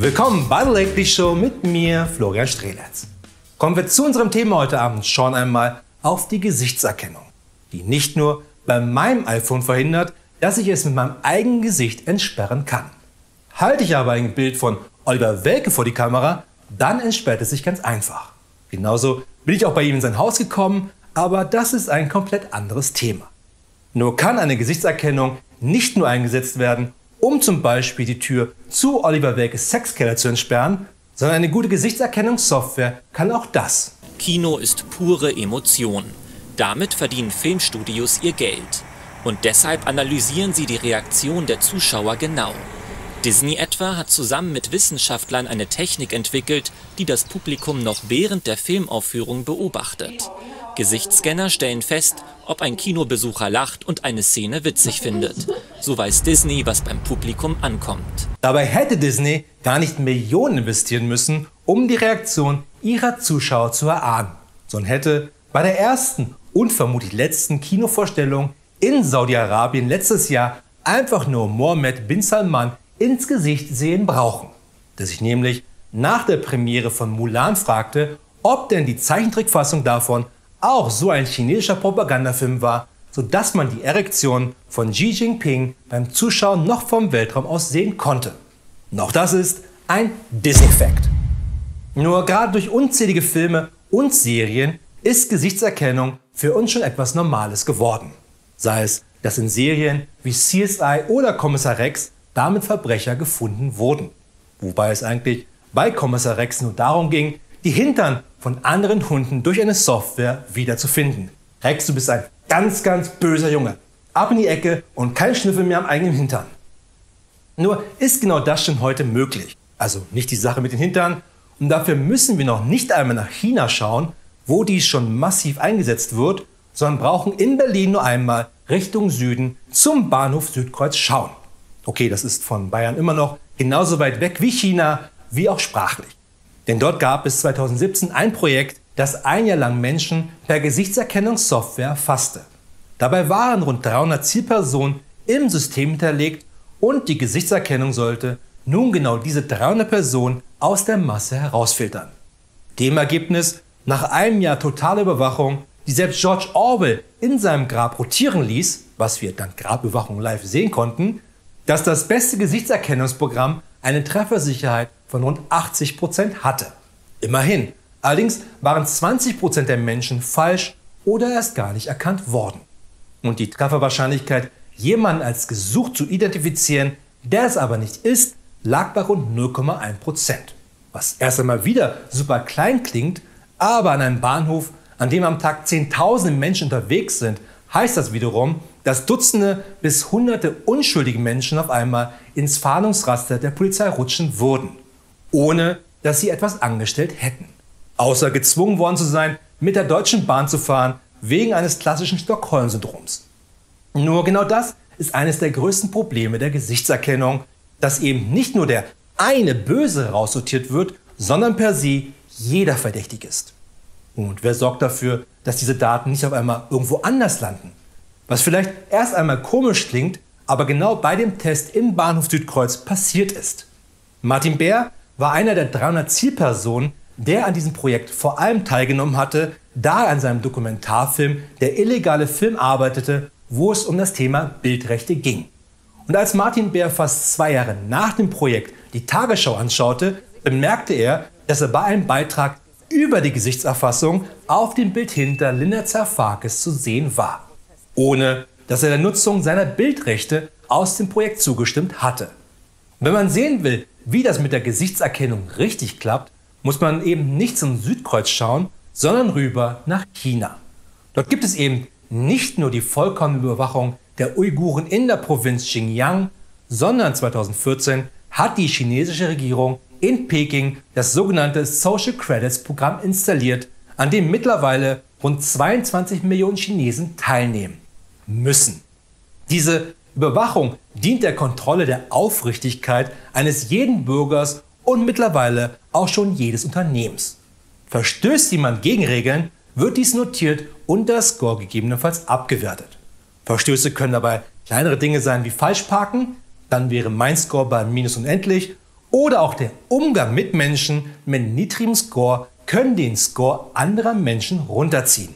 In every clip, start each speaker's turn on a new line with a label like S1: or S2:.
S1: Willkommen bei der Late Show mit mir, Florian Strehlers. Kommen wir zu unserem Thema heute Abend. Schauen einmal auf die Gesichtserkennung, die nicht nur bei meinem iPhone verhindert, dass ich es mit meinem eigenen Gesicht entsperren kann. Halte ich aber ein Bild von Oliver Welke vor die Kamera, dann entsperrt es sich ganz einfach. Genauso bin ich auch bei ihm in sein Haus gekommen, aber das ist ein komplett anderes Thema. Nur kann eine Gesichtserkennung nicht nur eingesetzt werden, um zum Beispiel die Tür zu Oliver Welkes Sexkeller zu entsperren, sondern eine gute Gesichtserkennungssoftware kann auch das.
S2: Kino ist pure Emotion. Damit verdienen Filmstudios ihr Geld. Und deshalb analysieren sie die Reaktion der Zuschauer genau. Disney etwa hat zusammen mit Wissenschaftlern eine Technik entwickelt, die das Publikum noch während der Filmaufführung beobachtet. Gesichtsscanner stellen fest, ob ein Kinobesucher lacht und eine Szene witzig findet. So weiß Disney, was beim Publikum ankommt.
S1: Dabei hätte Disney gar nicht Millionen investieren müssen, um die Reaktion ihrer Zuschauer zu erahnen, sondern hätte bei der ersten und vermutlich letzten Kinovorstellung in Saudi-Arabien letztes Jahr einfach nur Mohammed bin Salman ins Gesicht sehen brauchen, der sich nämlich nach der Premiere von Mulan fragte, ob denn die Zeichentrickfassung davon auch so ein chinesischer Propagandafilm war, sodass man die Erektion von Xi Jinping beim Zuschauen noch vom Weltraum aus sehen konnte. Und auch das ist ein Disney-Fact. Nur gerade durch unzählige Filme und Serien ist Gesichtserkennung für uns schon etwas Normales geworden. Sei es, dass in Serien wie CSI oder Kommissar Rex damit Verbrecher gefunden wurden. Wobei es eigentlich bei Kommissar Rex nur darum ging, die Hintern von anderen Hunden durch eine Software wiederzufinden. Rex, du bist ein ganz, ganz böser Junge. Ab in die Ecke und kein Schnüffel mehr am eigenen Hintern. Nur ist genau das schon heute möglich. Also nicht die Sache mit den Hintern. Und dafür müssen wir noch nicht einmal nach China schauen, wo dies schon massiv eingesetzt wird, sondern brauchen in Berlin nur einmal Richtung Süden zum Bahnhof Südkreuz schauen. Okay, das ist von Bayern immer noch genauso weit weg wie China, wie auch sprachlich. Denn dort gab es 2017 ein Projekt, das ein Jahr lang Menschen per Gesichtserkennungssoftware erfasste. Dabei waren rund 300 Zielpersonen im System hinterlegt und die Gesichtserkennung sollte nun genau diese 300 Personen aus der Masse herausfiltern. Dem Ergebnis, nach einem Jahr totaler Überwachung, die selbst George Orwell in seinem Grab rotieren ließ, was wir dank Grabüberwachung live sehen konnten, dass das beste Gesichtserkennungsprogramm eine Treffersicherheit von rund 80% hatte. Immerhin. Allerdings waren 20% der Menschen falsch oder erst gar nicht erkannt worden. Und die Trefferwahrscheinlichkeit, jemanden als gesucht zu identifizieren, der es aber nicht ist, lag bei rund 0,1%. Was erst einmal wieder super klein klingt, aber an einem Bahnhof, an dem am Tag Zehntausende Menschen unterwegs sind, heißt das wiederum, dass Dutzende bis Hunderte unschuldige Menschen auf einmal ins Fahndungsraster der Polizei rutschen würden, ohne dass sie etwas angestellt hätten. Außer gezwungen worden zu sein, mit der Deutschen Bahn zu fahren, wegen eines klassischen Stockholm-Syndroms. Nur genau das ist eines der größten Probleme der Gesichtserkennung, dass eben nicht nur der eine Böse raussortiert wird, sondern per se jeder verdächtig ist. Und wer sorgt dafür, dass diese Daten nicht auf einmal irgendwo anders landen? Was vielleicht erst einmal komisch klingt, aber genau bei dem Test im Bahnhof Südkreuz passiert ist. Martin Bär war einer der 300 Zielpersonen, der an diesem Projekt vor allem teilgenommen hatte, da er an seinem Dokumentarfilm Der illegale Film arbeitete, wo es um das Thema Bildrechte ging. Und als Martin Bär fast 2 Jahre nach dem Projekt die Tagesschau anschaute, bemerkte er, dass er bei einem Beitrag über die Gesichtserfassung auf dem Bild hinter Linda Zervakis zu sehen war, ohne dass er der Nutzung seiner Bildrechte aus dem Projekt zugestimmt hatte. Wenn man sehen will, wie das mit der Gesichtserkennung richtig klappt, muss man eben nicht zum Südkreuz schauen, sondern rüber nach China. Dort gibt es eben nicht nur die vollkommene Überwachung der Uiguren in der Provinz Xinjiang, sondern 2014 hat die chinesische Regierung in Peking das sogenannte Social Credits Programm installiert, an dem mittlerweile rund 22 Millionen Chinesen teilnehmen müssen. Diese Überwachung dient der Kontrolle der Aufrichtigkeit eines jeden Bürgers und mittlerweile auch schon jedes Unternehmens. Verstößt jemand gegen Regeln, wird dies notiert und der Score gegebenenfalls abgewertet. Verstöße können dabei kleinere Dinge sein wie Falschparken, dann wäre mein Score bei minus unendlich, oder auch der Umgang mit Menschen mit niedrigem Score können den Score anderer Menschen runterziehen.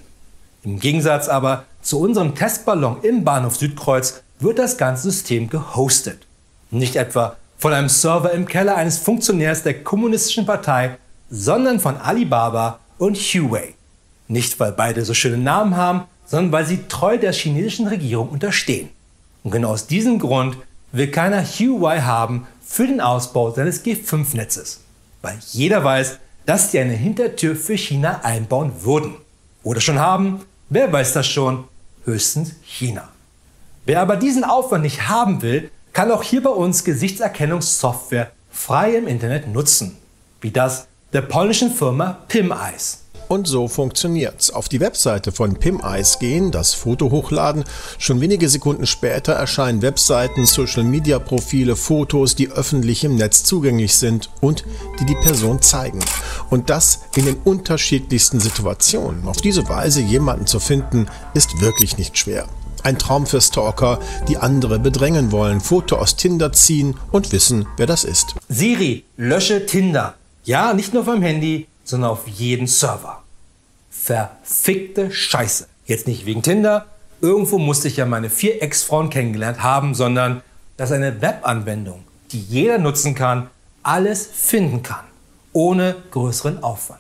S1: Im Gegensatz aber zu unserem Testballon im Bahnhof Südkreuz wird das ganze System gehostet. Nicht etwa von einem Server im Keller eines Funktionärs der Kommunistischen Partei, sondern von Alibaba und Huawei. Nicht, weil beide so schöne Namen haben, sondern weil sie treu der chinesischen Regierung unterstehen. Und genau aus diesem Grund will keiner Huawei haben für den Ausbau seines G5-Netzes. Weil jeder weiß, dass sie eine Hintertür für China einbauen würden. Oder schon haben, wer weiß das schon, höchstens China. Wer aber diesen Aufwand nicht haben will, kann auch hier bei uns Gesichtserkennungssoftware frei im Internet nutzen. Wie das der polnischen Firma PimEyes.
S3: Und so funktioniert's. Auf die Webseite von PimEyes gehen, das Foto hochladen. Schon wenige Sekunden später erscheinen Webseiten, Social-Media-Profile, Fotos, die öffentlich im Netz zugänglich sind und die Person zeigen. Und das in den unterschiedlichsten Situationen. Auf diese Weise jemanden zu finden, ist wirklich nicht schwer. Ein Traum für Stalker, die andere bedrängen wollen, Foto aus Tinder ziehen und wissen, wer das ist.
S1: Siri, lösche Tinder. Ja, nicht nur vom Handy, sondern auf jeden Server. Verfickte Scheiße. Jetzt nicht wegen Tinder, irgendwo musste ich ja meine 4 Ex-Frauen kennengelernt haben, sondern dass eine Webanwendung, die jeder nutzen kann, alles finden kann, ohne größeren Aufwand.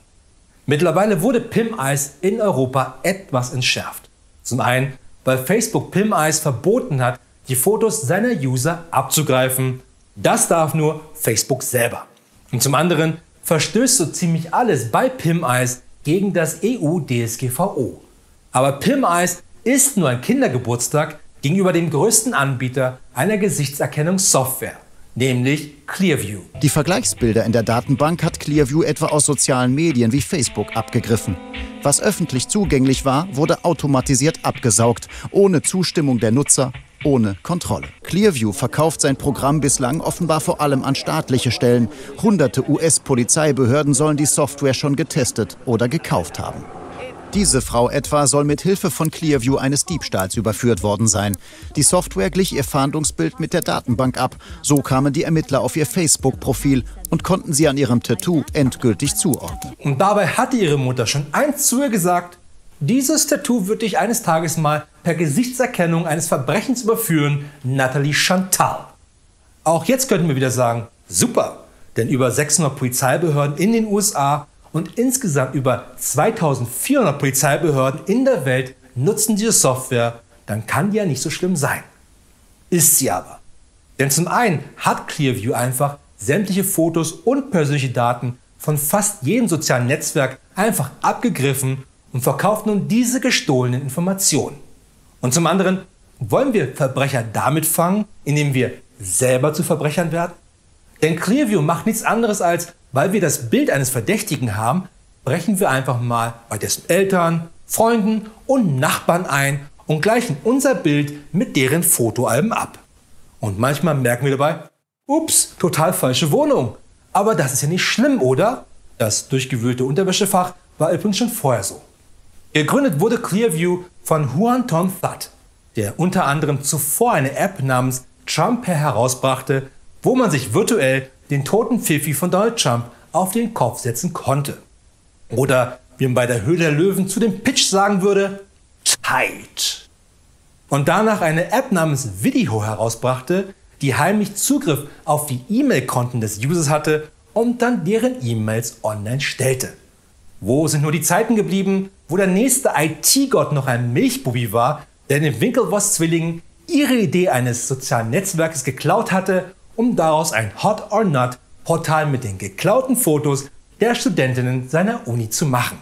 S1: Mittlerweile wurde PimEyes in Europa etwas entschärft. Zum einen, weil Facebook PimEyes verboten hat, die Fotos seiner User abzugreifen. Das darf nur Facebook selber. Und zum anderen verstößt so ziemlich alles bei PimEyes gegen das EU-DSGVO. Aber PimEyes ist nur ein Kindergeburtstag gegenüber dem größten Anbieter einer Gesichtserkennungssoftware, nämlich Clearview.
S4: Die Vergleichsbilder in der Datenbank hat Clearview etwa aus sozialen Medien wie Facebook abgegriffen. Was öffentlich zugänglich war, wurde automatisiert abgesaugt, ohne Zustimmung der Nutzer, ohne Kontrolle. Clearview verkauft sein Programm bislang offenbar vor allem an staatliche Stellen. Hunderte US-Polizeibehörden sollen die Software schon getestet oder gekauft haben. Diese Frau etwa soll mit Hilfe von Clearview eines Diebstahls überführt worden sein. Die Software glich ihr Fahndungsbild mit der Datenbank ab. So kamen die Ermittler auf ihr Facebook-Profil und konnten sie an ihrem Tattoo endgültig zuordnen.
S1: Und dabei hatte ihre Mutter schon einst zu ihr gesagt, dieses Tattoo wird dich eines Tages mal per Gesichtserkennung eines Verbrechens überführen, Nathalie Chantal. Auch jetzt könnten wir wieder sagen, super, denn über 600 Polizeibehörden in den USA und insgesamt über 2400 Polizeibehörden in der Welt nutzen diese Software, dann kann die ja nicht so schlimm sein. Ist sie aber. Denn zum einen hat Clearview einfach sämtliche Fotos und persönliche Daten von fast jedem sozialen Netzwerk einfach abgegriffen und verkauft nun diese gestohlenen Informationen. Und zum anderen wollen wir Verbrecher damit fangen, indem wir selber zu Verbrechern werden? Denn Clearview macht nichts anderes als, weil wir das Bild eines Verdächtigen haben, brechen wir einfach mal bei dessen Eltern, Freunden und Nachbarn ein und gleichen unser Bild mit deren Fotoalben ab. Und manchmal merken wir dabei, ups, total falsche Wohnung. Aber das ist ja nicht schlimm, oder? Das durchgewühlte Unterwäschefach war übrigens schon vorher so. Gegründet wurde Clearview von Huan Ton That, der unter anderem zuvor eine App namens Trump herausbrachte, wo man sich virtuell den toten Pfiffi von Donald Trump auf den Kopf setzen konnte. Oder wie man bei der Höhle der Löwen zu dem Pitch sagen würde, tight. Und danach eine App namens Video herausbrachte, die heimlich Zugriff auf die E-Mail-Konten des Users hatte und dann deren E-Mails online stellte. Wo sind nur die Zeiten geblieben, wo der nächste IT-Gott noch ein Milchbubi war, der den Winklevoss-Zwillingen ihre Idee eines sozialen Netzwerkes geklaut hatte, um daraus ein Hot-or-Not-Portal mit den geklauten Fotos der Studentinnen seiner Uni zu machen.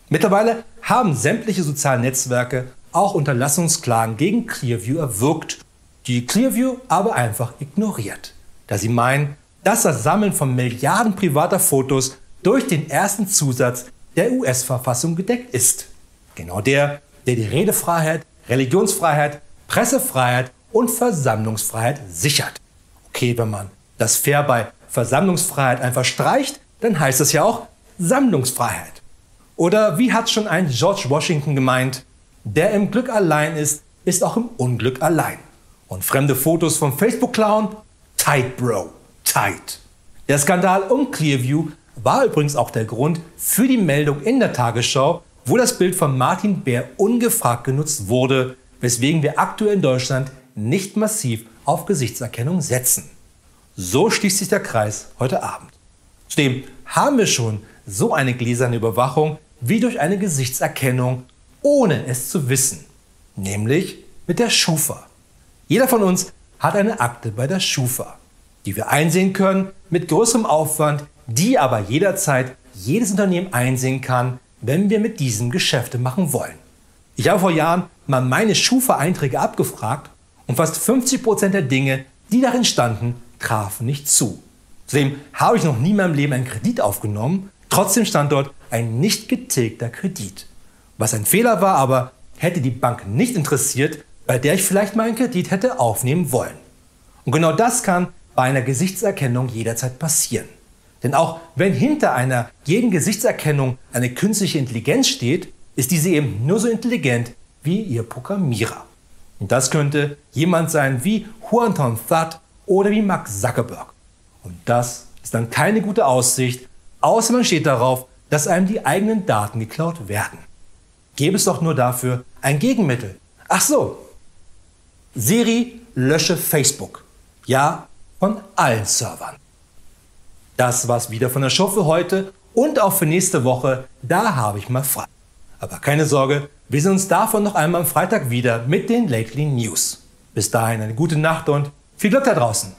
S1: Mittlerweile haben sämtliche soziale Netzwerke auch Unterlassungsklagen gegen Clearview erwirkt, die Clearview aber einfach ignoriert, da sie meinen, dass das Sammeln von Milliarden privater Fotos durch den ersten Zusatz der US-Verfassung gedeckt ist. Genau der die Redefreiheit, Religionsfreiheit, Pressefreiheit und Versammlungsfreiheit sichert. Okay, wenn man das Fair bei Versammlungsfreiheit einfach streicht, dann heißt es ja auch Sammlungsfreiheit. Oder wie hat schon ein George Washington gemeint, der im Glück allein ist, ist auch im Unglück allein. Und fremde Fotos von Facebook klauen? Tight, Bro, tight. Der Skandal um Clearview war übrigens auch der Grund für die Meldung in der Tagesschau, wo das Bild von Martin Bär ungefragt genutzt wurde, weswegen wir aktuell in Deutschland nicht massiv auf Gesichtserkennung setzen. So schließt sich der Kreis heute Abend. Zudem haben wir schon so eine gläserne Überwachung wie durch eine Gesichtserkennung, ohne es zu wissen, nämlich mit der Schufa. Jeder von uns hat eine Akte bei der Schufa, die wir einsehen können mit größerem Aufwand, die aber jederzeit jedes Unternehmen einsehen kann, wenn wir mit diesem Geschäfte machen wollen. Ich habe vor Jahren mal meine Schufa-Einträge abgefragt und fast 50% der Dinge, die darin standen, trafen nicht zu. Zudem habe ich noch nie in meinem Leben einen Kredit aufgenommen, trotzdem stand dort ein nicht getilgter Kredit. Was ein Fehler war, aber hätte die Bank nicht interessiert, bei der ich vielleicht mal einen Kredit hätte aufnehmen wollen. Und genau das kann bei einer Gesichtserkennung jederzeit passieren. Denn auch wenn hinter einer jeden Gesichtserkennung eine künstliche Intelligenz steht, ist diese eben nur so intelligent wie ihr Programmierer. Und das könnte jemand sein wie Huanton Thad oder wie Mark Zuckerberg. Und das ist dann keine gute Aussicht, außer man steht darauf, dass einem die eigenen Daten geklaut werden. Gäbe es doch nur dafür ein Gegenmittel. Ach so, Siri, lösche Facebook. Ja, von allen Servern. Das war's wieder von der Show für heute und auch für nächste Woche, da habe ich mal frei. Aber keine Sorge, wir sehen uns davon noch einmal am Freitag wieder mit den Lately News. Bis dahin eine gute Nacht und viel Glück da draußen.